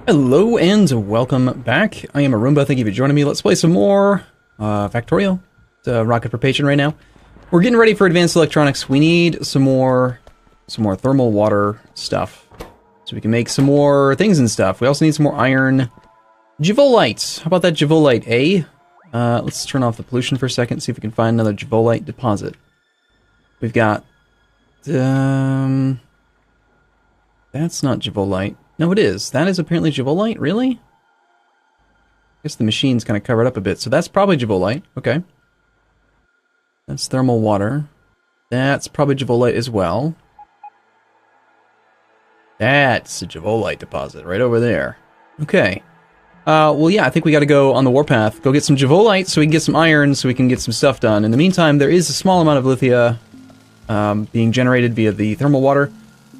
Hello and welcome back. I am Arumba. Thank you for joining me. Let's play some more Factorio. It's Rocket for Patron right now. We're getting ready for advanced electronics. We need some more thermal water stuff, so we can make some more things and stuff. We also need some more iron. Jivolite. How about that Jivolite, eh? Let's turn off the pollution for a second. See if we can find another Jivolite deposit. We've got that's not Jivolite. No, it is. That is apparently Jivolite? Really? I guess the machine's kind of covered up a bit, so that's probably Jivolite. Okay. That's thermal water. That's probably Jivolite as well. That's a Jivolite deposit right over there. Okay. Well, yeah, I think we gotta go on the warpath. Go get some Jivolite so we can get some iron so we can get some stuff done. In the meantime, there is a small amount of lithia being generated via the thermal water.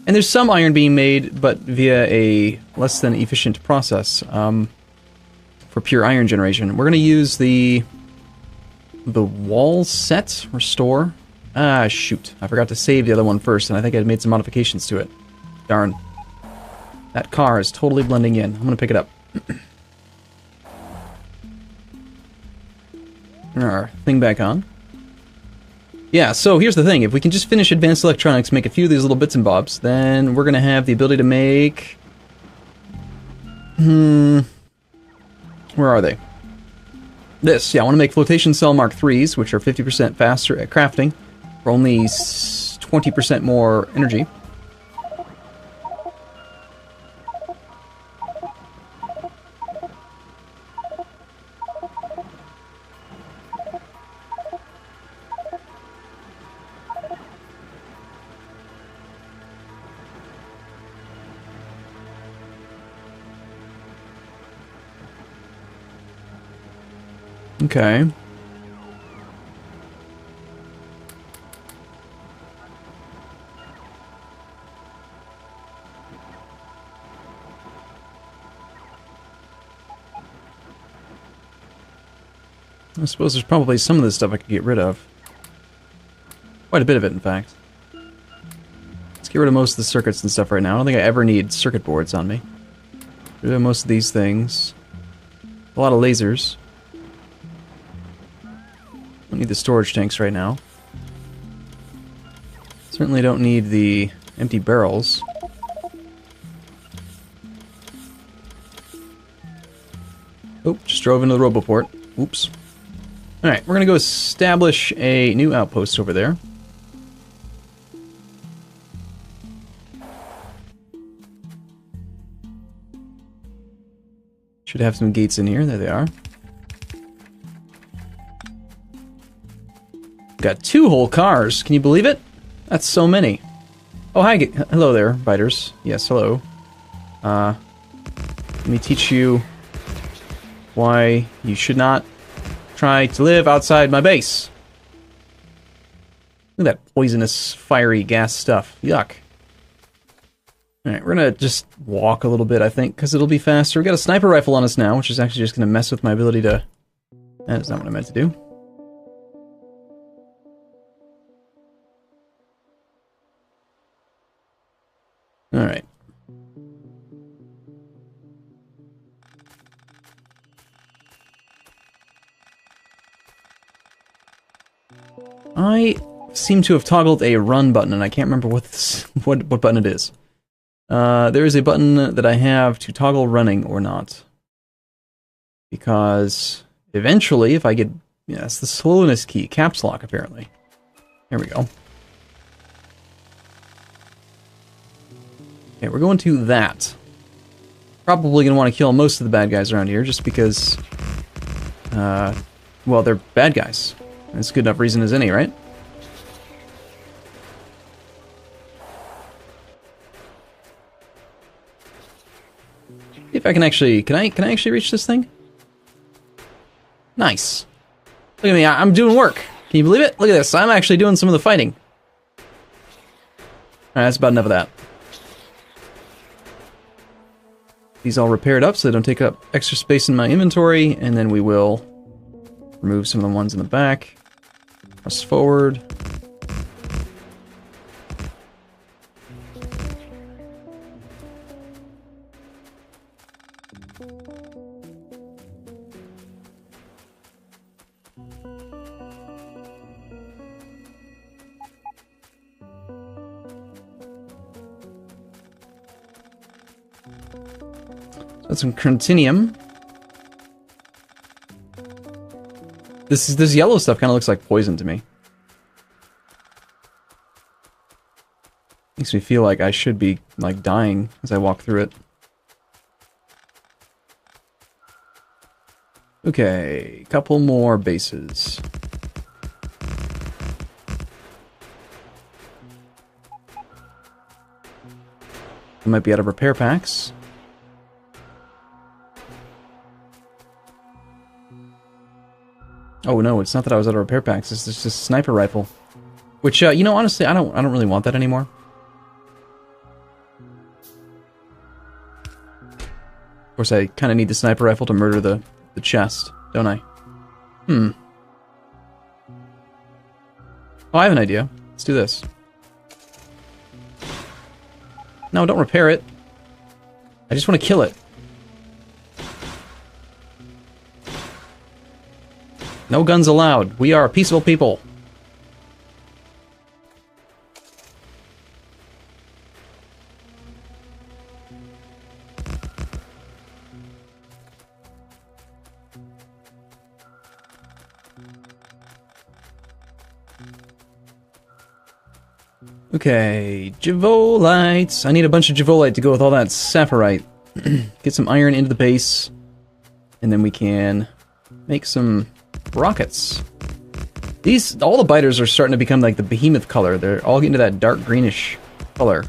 And there's some iron being made, but via a less than efficient process for pure iron generation. We're going to use the wall set restore. Ah, shoot. I forgot to save the other one first, and I think I made some modifications to it. Darn. That car is totally blending in. I'm going to pick it up. Our thing back on. Yeah, so here's the thing. If we can just finish advanced electronics, make a few of these little bits and bobs, then we're going to have the ability to make... Where are they? This. Yeah, I want to make flotation cell Mark IIIs, which are 50% faster at crafting, for only 20% more energy. Okay. I suppose there's probably some of this stuff I could get rid of. Quite a bit of it, in fact. Let's get rid of most of the circuits and stuff right now. I don't think I ever need circuit boards on me. Get rid of most of these things. A lot of lasers. Don't need the storage tanks right now. Certainly don't need the empty barrels. Oh, just drove into the roboport. Oops. Alright, we're gonna go establish a new outpost over there. Should have some gates in here. There they are. Got 2 whole cars. Can you believe it? That's so many. Oh, hi. Hello there, biters. Yes, hello. Let me teach you why you should not try to live outside my base. Look at that poisonous, fiery gas stuff. Yuck. Alright, we're gonna just walk a little bit, I think, because it'll be faster. We got a sniper rifle on us now, which is actually just gonna mess with my ability to... That is not what I meant to do. Alright. I seem to have toggled a run button, and I can't remember what button it is. There is a button that I have to toggle running or not. Because eventually, if I get... Yeah, it's the slowness key. Caps lock, apparently. There we go. Okay, we're going to that. Probably going to want to kill most of the bad guys around here, just because... well, they're bad guys. That's good enough reason as any, right? If I can actually... Can I actually reach this thing? Nice. Look at me, I'm doing work. Can you believe it? Look at this, I'm actually doing some of the fighting. Alright, that's about enough of that. These all repaired up so they don't take up extra space in my inventory, and then we will remove some of the ones in the back. Press forward. That's some Crantinium. This yellow stuff kind of looks like poison to me. Makes me feel like I should be, like, dying as I walk through it. Okay, couple more bases. I might be out of repair packs. Oh no, it's not that I was out of repair packs. It's just a sniper rifle, which you know, honestly, I don't really want that anymore. Of course, I kind of need the sniper rifle to murder the chest, don't I? Oh, I have an idea. Let's do this. No, don't repair it. I just want to kill it. No guns allowed. We are peaceful people. Okay, Javolites. I need a bunch of Javolite to go with all that Saphirite. Get some iron into the base, and then we can make some rockets. All the biters are starting to become like the behemoth color. They're all getting to that dark greenish color.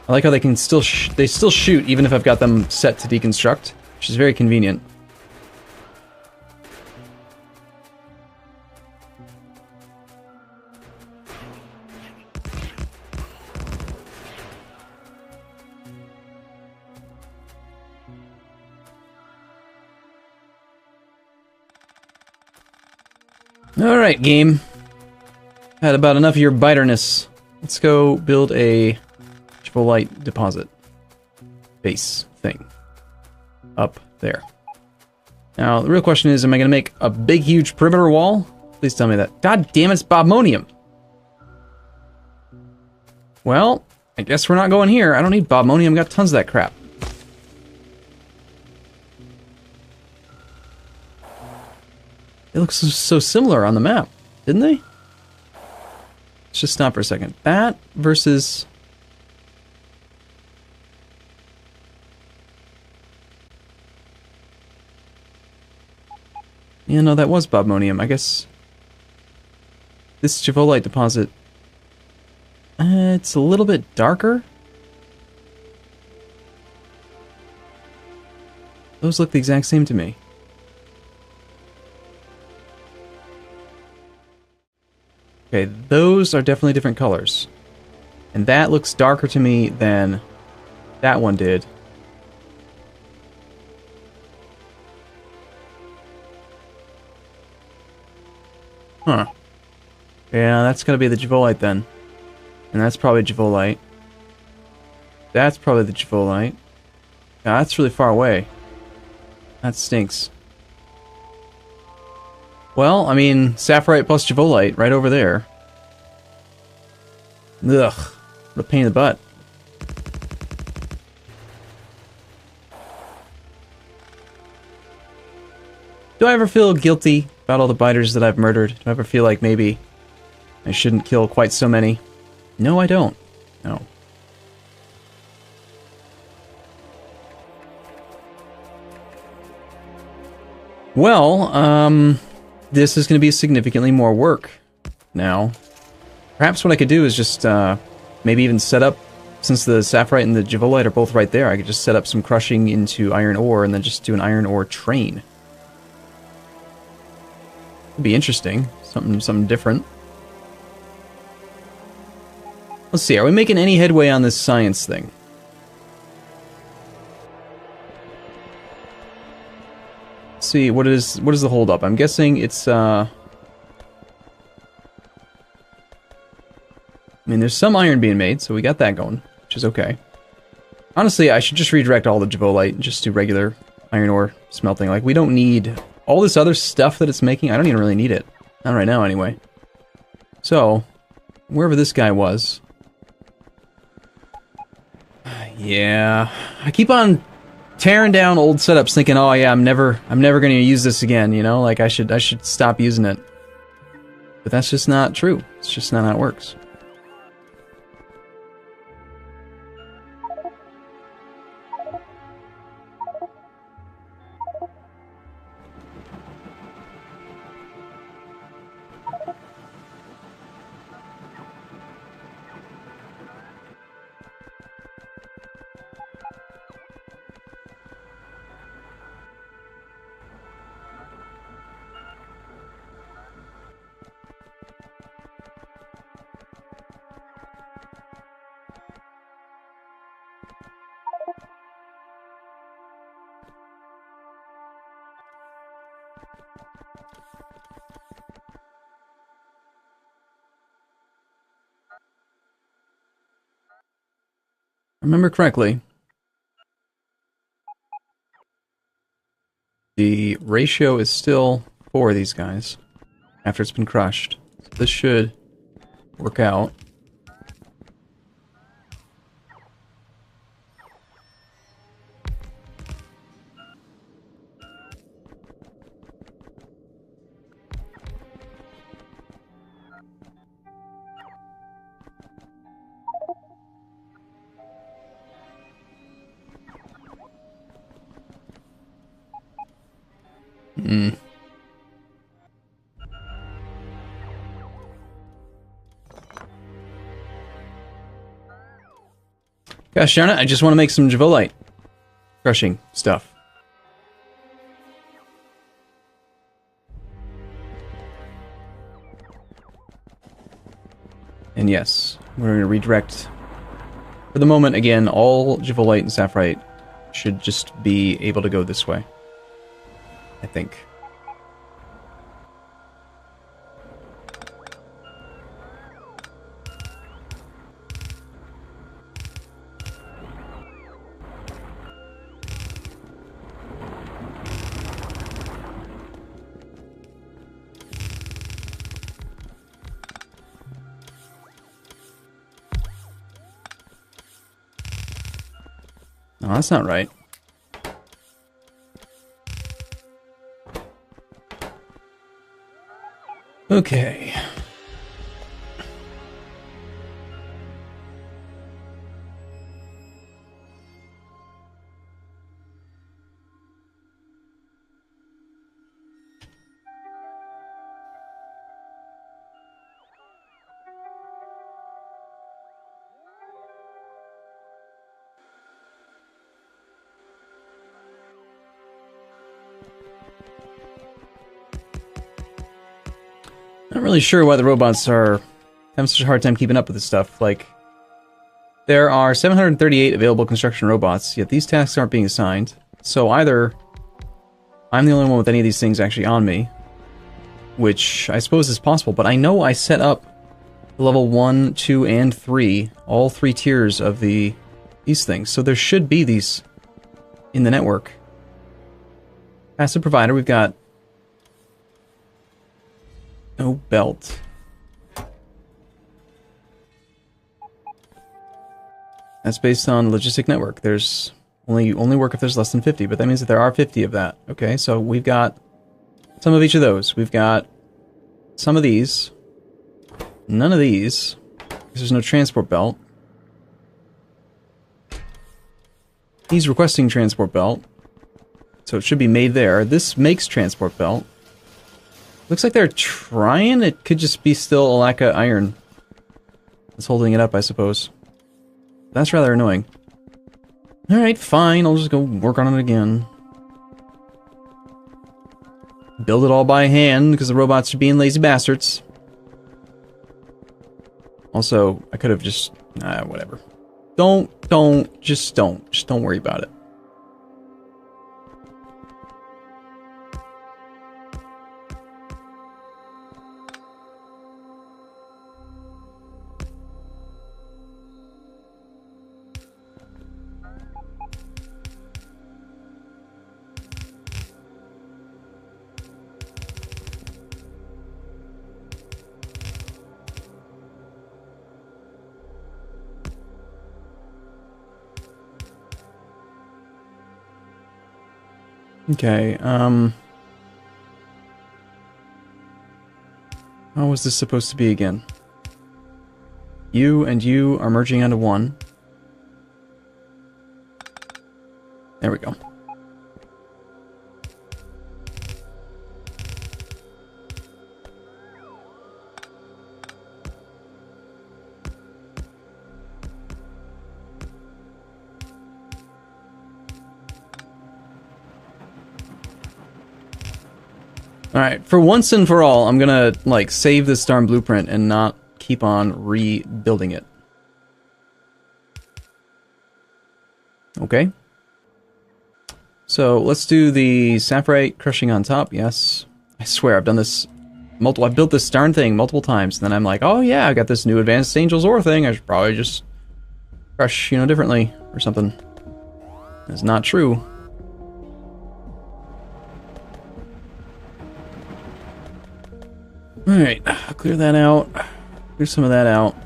I like how they can still shoot even if I've got them set to deconstruct, which is very convenient. Alright, game. Had about enough of your biterness. Let's go build a Javolite deposit base thing up there. Now, the real question is, am I going to make a big, huge perimeter wall? Please tell me that. God damn it, it's Bobmonium! Well, I guess we're not going here. I don't need Bobmonium, got tons of that crap. They look so similar on the map, didn't they? Let's just stop for a second. That versus... Yeah, no, that was Bobmonium. I guess this Javolite deposit, it's a little bit darker. Those look the exact same to me. Okay, those are definitely different colors. And that looks darker to me than that one did. Huh. Yeah, that's gonna be the Javolite then. And that's probably Javolite. That's probably the Javolite. Yeah, that's really far away. That stinks. Well, I mean, Saphirite plus Javolite right over there. Ugh. What a pain in the butt. Do I ever feel guilty about all the biters that I've murdered? Do I ever feel like maybe I shouldn't kill quite so many? No, I don't. No. Well, this is going to be significantly more work now. Perhaps what I could do is just maybe even set up, since the Saphirite and the Javolite are both right there, I could just set up some crushing into iron ore and then just do an iron ore train. It'd be interesting. Something different. Let's see, are we making any headway on this science thing? see, what is the holdup? I'm guessing it's, I mean, there's some iron being made, so we got that going, which is okay. Honestly, I should just redirect all the Javolite and just do regular iron ore smelting. Like, we don't need all this other stuff that it's making. I don't even really need it. Not right now, anyway. So, wherever this guy was... Yeah... I keep on tearing down old setups thinking, oh yeah, I'm never going to use this again, you know? Like, I should stop using it. But that's just not true. It's just not how it works. Remember correctly, the ratio is still 4 of these guys after it's been crushed. So this should work out. Gosh darn it, I just want to make some Javolite crushing stuff. And yes, we're going to redirect. For the moment, again, all Javolite and Sapphirite should just be able to go this way. I think. No, that's not right. Okay. Not really sure why the robots are having such a hard time keeping up with this stuff. Like, there are 738 available construction robots, yet these tasks aren't being assigned. So either I'm the only one with any of these things actually on me, which I suppose is possible, but I know I set up level 1, 2, and 3, all 3 tiers of these things. So there should be these in the network. Passive provider, we've got no belt. That's based on logistic network. There's only work if there's less than 50, but that means that there are 50 of that. Okay, so we've got some of each of those. We've got some of these. None of these. There's no transport belt. He's requesting transport belt. So it should be made there. This makes transport belt. Looks like they're trying. It could just be still a lack of iron that's holding it up, I suppose. That's rather annoying. Alright, fine. I'll just go work on it again. Build it all by hand, because the robots are being lazy bastards. Also, I could have just... whatever. Just don't worry about it. Okay, how was this supposed to be again? You and you are merging onto one. There we go. Alright, for once and for all, I'm gonna, like, save this darn blueprint and not keep on rebuilding it. Okay. So, let's do the sapphirite crushing on top, yes. I swear, I've done this I've built this darn thing multiple times, and then I'm like, oh yeah, I got this new advanced angel's ore thing, I should probably just crush, you know, differently, or something. That's not true. Alright, clear that out. Clear some of that out.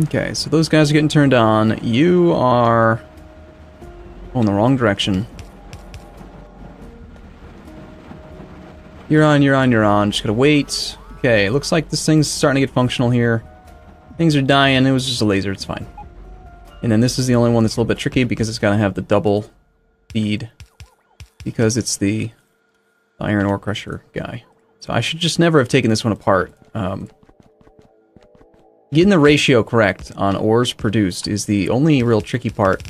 Okay, so those guys are getting turned on. You are going the wrong direction. You're on, you're on, you're on. Just gotta wait. Okay, looks like this thing's starting to get functional here. Things are dying. It was just a laser. It's fine. And then this is the only one that's a little bit tricky because it's got to have the double feed. Because it's the iron ore crusher guy. So I should just never have taken this one apart. Getting the ratio correct on ores produced is the only real tricky part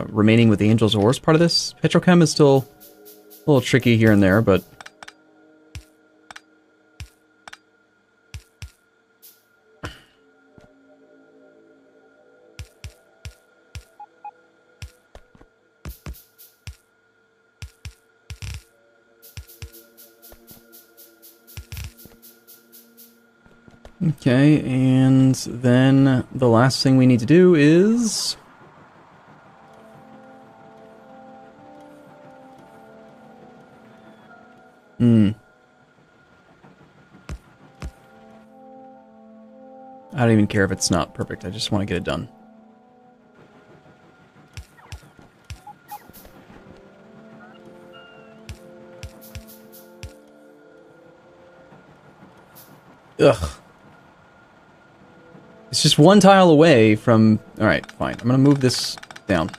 remaining with the Angel's ores part of this. Petrochem is still a little tricky here and there, but... Okay, and then the last thing we need to do is... I don't even care if it's not perfect, I just want to get it done. Ugh. It's just one tile away from... Alright, fine. I'm gonna move this down.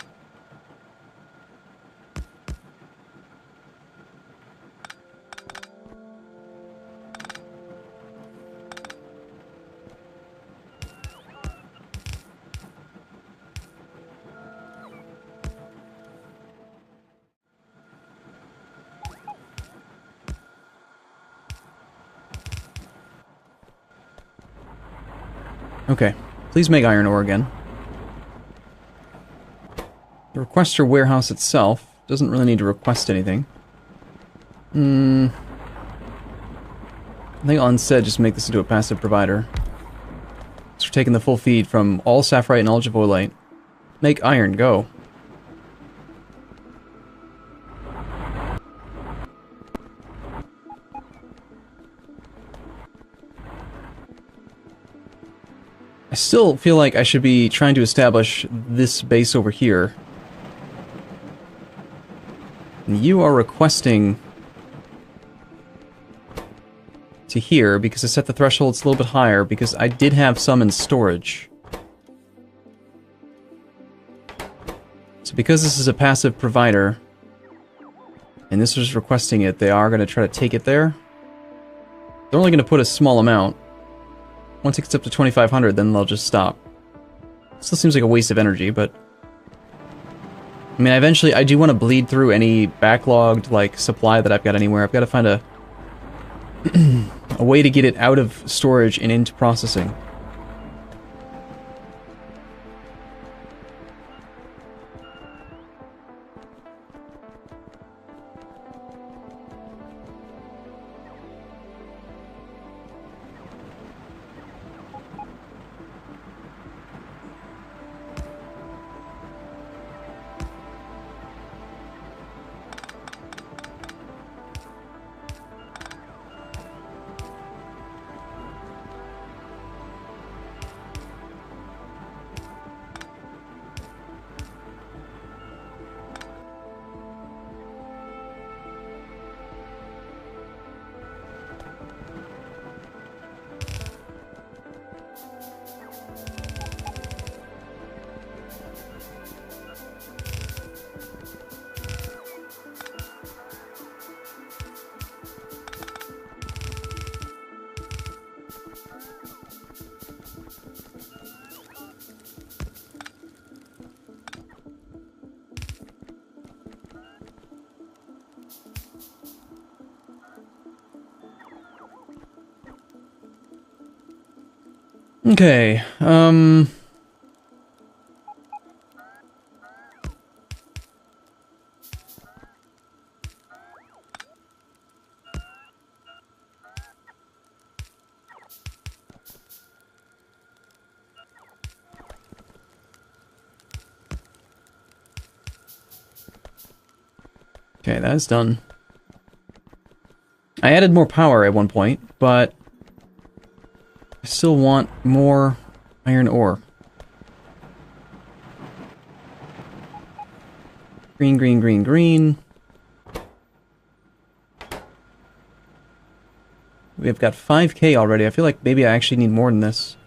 Okay, please make iron ore again. The requester warehouse itself doesn't really need to request anything. I think I'll instead just make this into a passive provider. So we're taking the full feed from all sapphirite and ultraviolet. Make iron, go. I still feel like I should be trying to establish this base over here. And you are requesting to here because I set the thresholds a little bit higher because I did have some in storage. So because this is a passive provider and this was requesting it, they are going to try to take it there. They're only going to put a small amount. Once it gets up to 2,500, then they'll just stop. Still seems like a waste of energy, but... I mean, eventually, I do want to bleed through any backlogged, like, supply that I've got anywhere. I've got to find a... a way to get it out of storage and into processing. Okay, okay, that's done. I added more power at one point, but I still want more iron ore. Green, green, green, green. We've got 5K already. I feel like maybe I actually need more than this.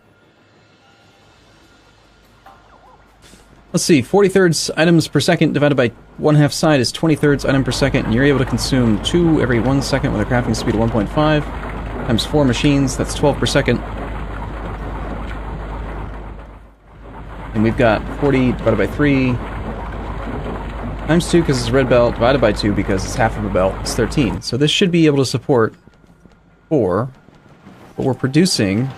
Let's see, 40 thirds items per second divided by 1/2 side is 20 thirds item per second, and you're able to consume 2 every 1 second with a crafting speed of 1.5 times 4 machines, that's 12 per second. And we've got 40 divided by 3 times 2 because it's a red belt, divided by 2 because it's half of a belt, it's 13. So this should be able to support 4, but we're producing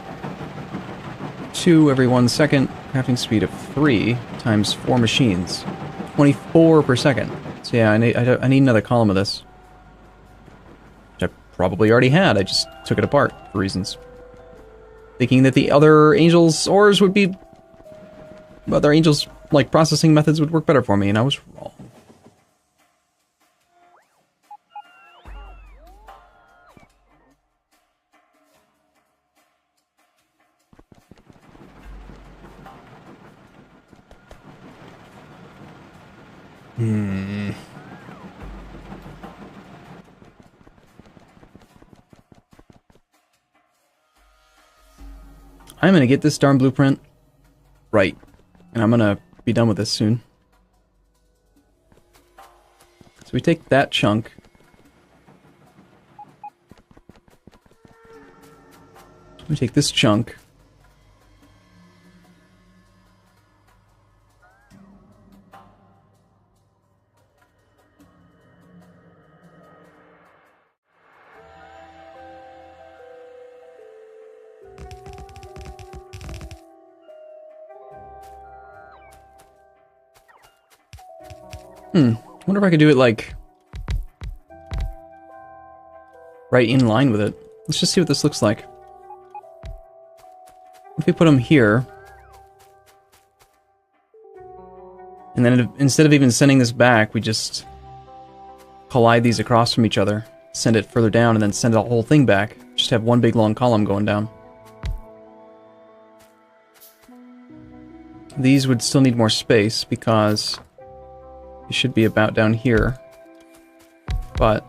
2 every 1 second, crafting speed of 3 times 4 machines. 24 per second. So yeah, I need another column of this. Which I probably already had, I just took it apart for reasons. Thinking that the other Angels' ores would be... other Angels' like processing methods would work better for me, and I was wrong. I'm gonna get this darn blueprint right, and I'm gonna be done with this soon. So we take that chunk. We take this chunk. I wonder if I could do it, like, right in line with it. Let's just see what this looks like. If we put them here, and then instead of even sending this back, we just collide these across from each other, send it further down, and then send the whole thing back. Just have one big long column going down. These would still need more space because it should be about down here, but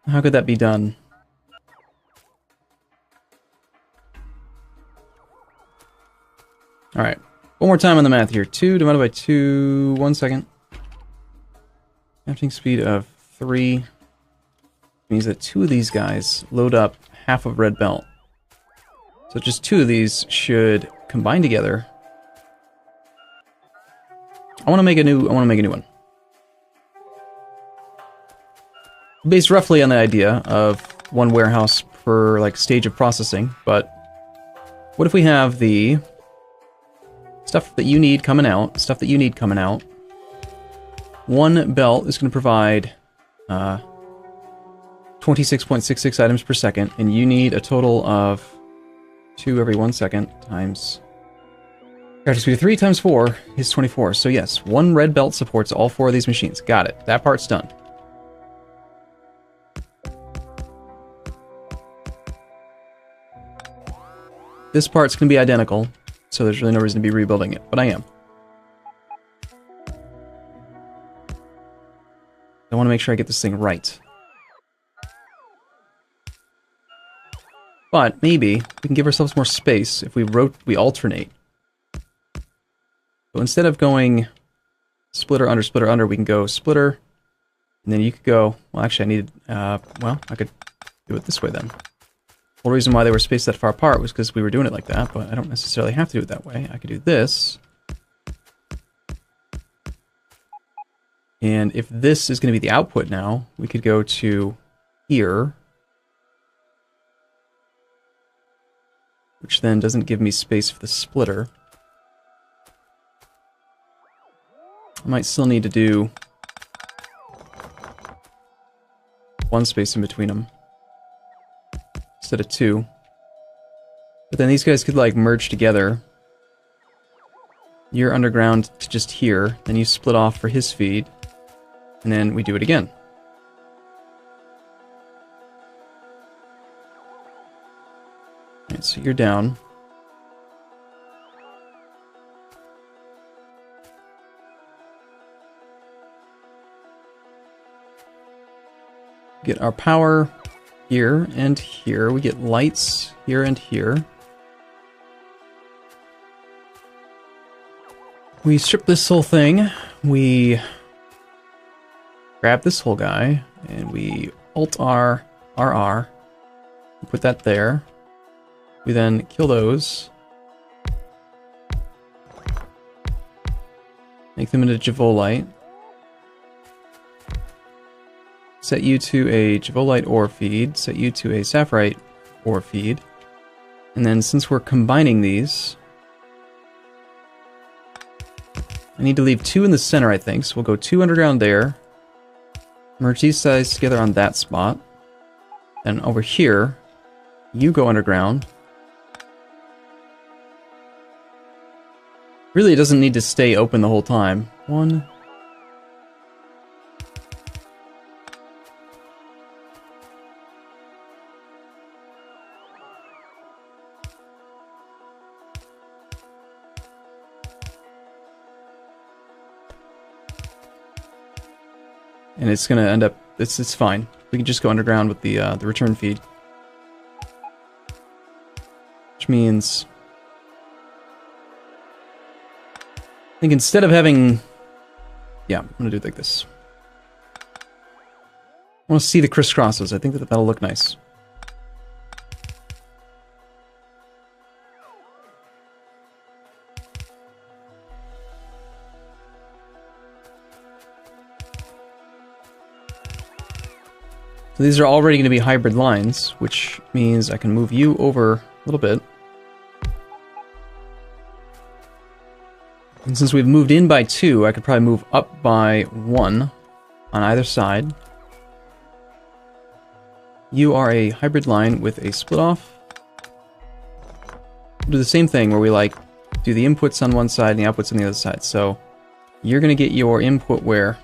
how could that be done? All right. One more time on the math here. 2 divided by 2, 1 second. Crafting speed of 3 means that 2 of these guys load up half of red belt. So just 2 of these should combine together. I want to make a new one. Based roughly on the idea of 1 warehouse per like stage of processing, but what if we have the stuff that you need coming out, 1 belt is going to provide 26.66 items per second, and you need a total of 2 every 1 second times... crafting speed of 3 times 4 is 24. So yes, 1 red belt supports all 4 of these machines. Got it. That part's done. This part's going to be identical, so there's really no reason to be rebuilding it, but I am. I want to make sure I get this thing right. But maybe we can give ourselves more space if we alternate. So instead of going splitter, under, we can go splitter, and then you could go, well actually I needed, well, I could do it this way then. whole reason why they were spaced that far apart was because we were doing it like that, but I don't necessarily have to do it that way. I could do this. And if this is going to be the output now, we could go to here, which then doesn't give me space for the splitter. I might still need to do one space in between them instead of two. But then these guys could like merge together. You're underground to just here, then you split off for his feed, and then we do it again. Alright, so you're down. Get our power here and here. We get lights here and here. We strip this whole thing. We grab this whole guy and we Alt-R, RR. Put that there. We then kill those. Make them into Javolite. Set you to a Javolite ore feed, set you to a Sapphirite ore feed, and then since we're combining these, I need to leave 2 in the center, I think, so we'll go 2 underground there, merge these guys together on that spot, and over here, you go underground. Really, it doesn't need to stay open the whole time. 1, and it's gonna end up, it's fine. We can just go underground with the return feed. Which means, I think instead of having, yeah, I'm gonna do it like this. I want to see the crisscrosses. I think that that'll look nice. So these are already going to be hybrid lines, which means I can move you over a little bit. And since we've moved in by 2, I could probably move up by 1 on either side. You are a hybrid line with a split off. We'll do the same thing where we like do the inputs on one side and the outputs on the other side. So you're going to get your input where?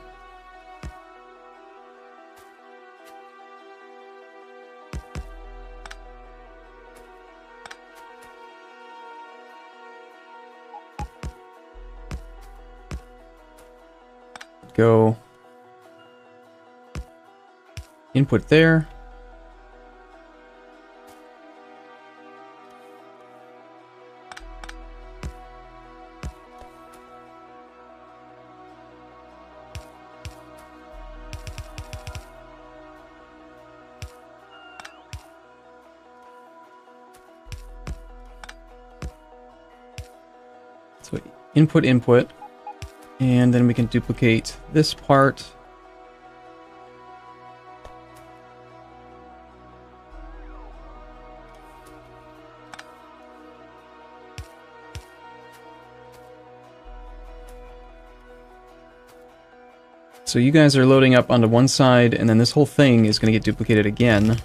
Go input there. So input, input. And then we can duplicate this part. So you guys are loading up onto one side, and then this whole thing is going to get duplicated again.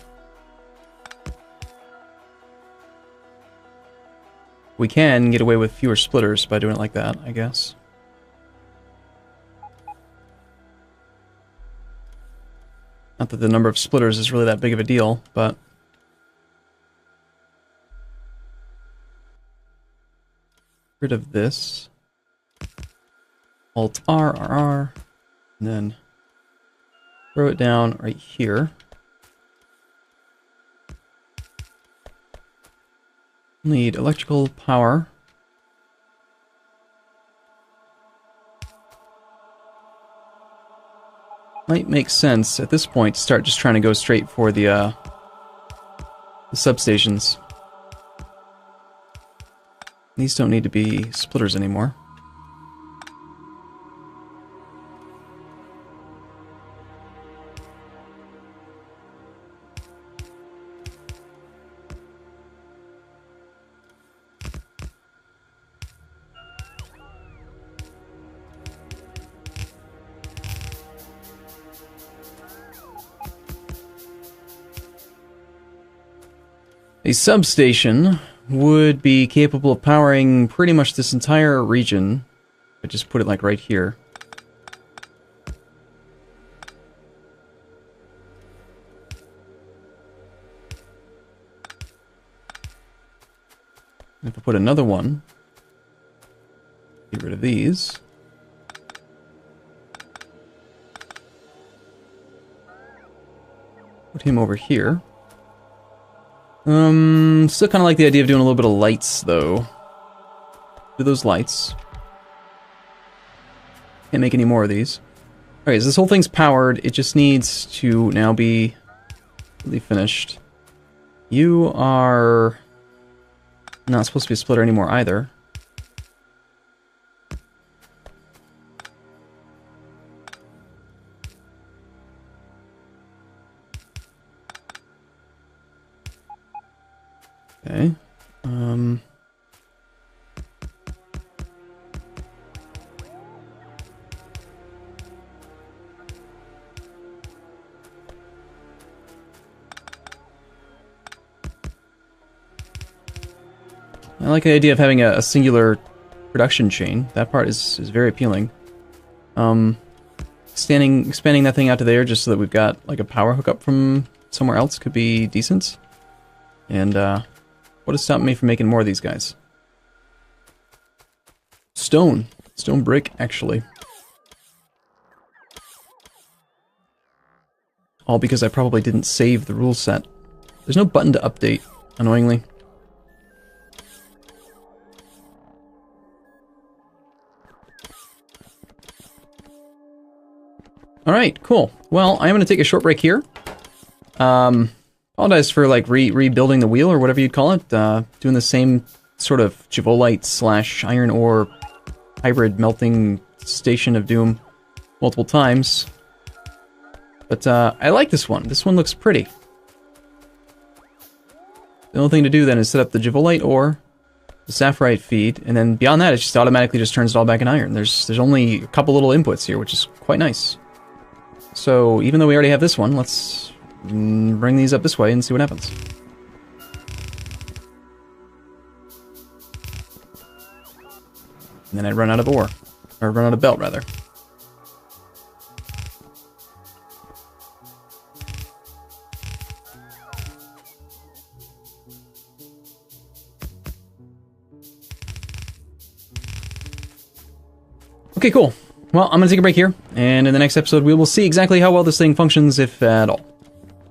We can get away with fewer splitters by doing it like that, I guess. Not that the number of splitters is really that big of a deal, but... rid of this. Alt-R, RR, and then throw it down right here. Need electrical power. Might make sense at this point to start just trying to go straight for the the substations. These don't need to be splitters anymore. A substation would be capable of powering pretty much this entire region. I just put it like right here. If I put another one, get rid of these. Put him over here. Still kind of like the idea of doing a little bit of lights, though. Do those lights. Can't make any more of these. Okay, so this whole thing's powered. It just needs to now be really finished. You are not supposed to be a splitter anymore either. Okay. I like the idea of having a singular production chain. That part is very appealing. Expanding that thing out to there just so that we've got like a power hookup from somewhere else could be decent. And what has stopped me from making more of these guys? Stone. Stone brick, actually. All because I probably didn't save the rule set. There's no button to update, annoyingly. Alright, cool. Well, I'm going to take a short break here. Apologize for, like, rebuilding the wheel, or whatever you'd call it. Doing the same sort of Jivolite / iron ore hybrid melting station of doom multiple times. But, I like this one. This one looks pretty. The only thing to do then is set up the Jivolite ore, the Sapphirite feed, and then beyond that, it just automatically just turns it all back in iron. There's only a couple little inputs here, which is quite nice. So, even though we already have this one, let's bring these up this way and see what happens. And then I'd run out of ore. Or run out of belt, rather. Okay, cool. Well, I'm going to take a break here, and in the next episode we will see exactly how well this thing functions, if at all.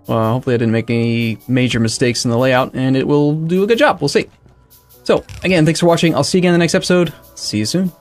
Hopefully I didn't make any major mistakes in the layout, and it will do a good job. We'll see. So, again, thanks for watching. I'll see you again in the next episode. See you soon.